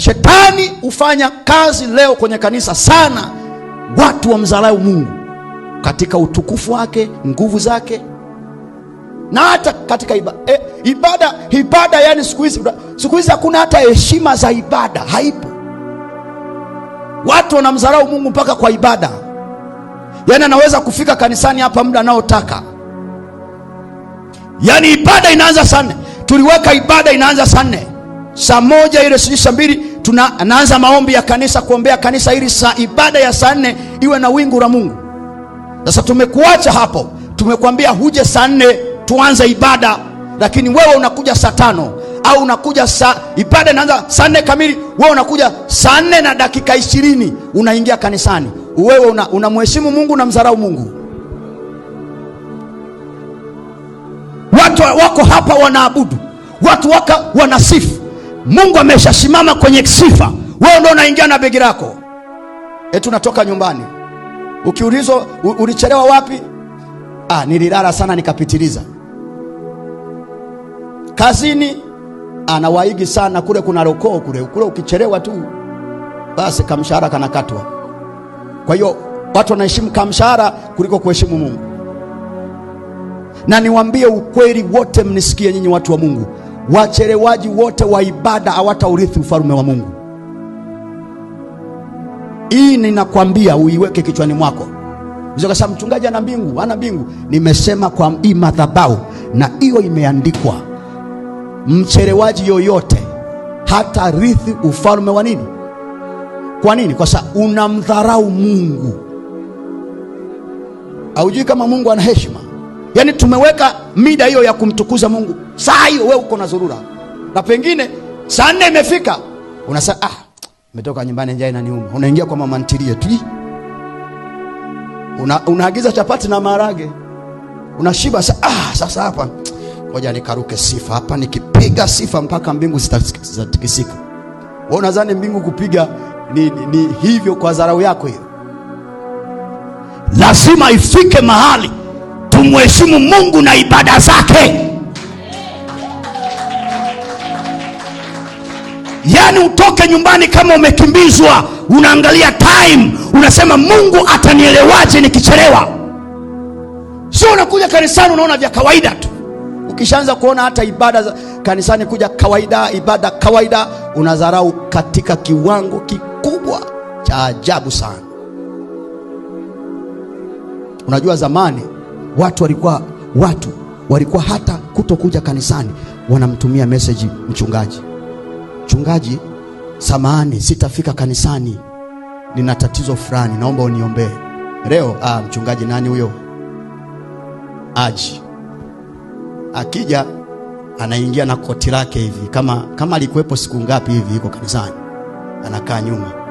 Shetani hufanya kazi leo kwenye kanisa sana, watu wamdharau Mungu katika utukufu wake, nguvu zake, na hata katika ibada. Yani siku hizi hakuna hata heshima za ibada, haipo. Watu wanamdharau Mungu mpaka kwa ibada. Yani anaweza kufika kanisani hapa muda anaotaka. Yani ibada inaanza saa 4. Tuliweka ibada inaanza saa 4. Saa 1 ile saa 2 tunaanza maombi ya kanisa, kuombea kanisa ili ibada ya saa 4 iwe na wingu la Mungu. Sasa tumekuacha hapo. Tumekwambia huje saa 4 tuanze ibada, lakini wewe unakuja saa 5, au unakuja ibada inaanza saa 4 kamili, wewe unakuja saa 4 na dakika 20 unaingia kanisani. Wewe unamheshimu Mungu, unamdharau Mungu. Watu wako hapa wanaabudu, watu wanasifu. Mungu ameshasimama kwenye sifa, wewe ndio unaingia na begi lako. Tunatoka nyumbani, ukiulizwa ulichelewa wapi? Nililala sana nikapitiliza. Kazini anawaigi sana, kule kuna rokoo kule ukichelewa tu basi kamshahara kanakatwa. Kwa hiyo watu wanaheshimu kamshahara kuliko kuheshimu Mungu. Na niwaambie ukweli, wote mnisikie nyinyi watu wa Mungu, wachelewaji wote wa ibada hawataurithi ufalme wa Mungu. Hii ninakwambia uiweke kichwani mwako. Unaweza mchungaji ana mbingu, ana mbingu. Nimesema kwa hii madhabahu, na hiyo imeandikwa, mchelewaji yoyote hata rithi ufalme wa nini? Kwa nini? Kwa sababu unamdharau Mungu. Haujui kama Mungu ana heshima. Yani tumeweka mida hiyo ya kumtukuza Mungu. Saa hiyo wewe uko na zurura, na pengine saa 4 imefika, unasema umetoka nyumbani, njaa inaniuma. Unaingia kwa mama ntilie tu, unaagiza chapati na maharage, unashiba. Sasa hapa ngoja nikaruke sifa hapa, nikipiga sifa mpaka mbingu zitatikisika. Wewe unadhani mbingu kupiga ni hivyo kwa dharau yako hiyo? Lazima ifike mahali tumheshimu Mungu na ibada zake. Yani utoke nyumbani kama umekimbizwa, unaangalia time, unasema Mungu atanielewaje nikichelewa? Sio unakuja kanisani unaona vya kawaida tu. Ukishaanza kuona hata ibada za kanisani kuja kawaida, ibada kawaida, unadharau katika kiwango kikubwa cha ajabu sana. Unajua zamani watu walikuwa hata kutokuja kanisani wanamtumia message mchungaji, samahani sitafika kanisani, nina tatizo fulani, naomba uniombee leo. Mchungaji nani huyo? Akija anaingia na koti lake hivi, kama alikuwepo siku ngapi hivi yuko kanisani, anakaa nyuma.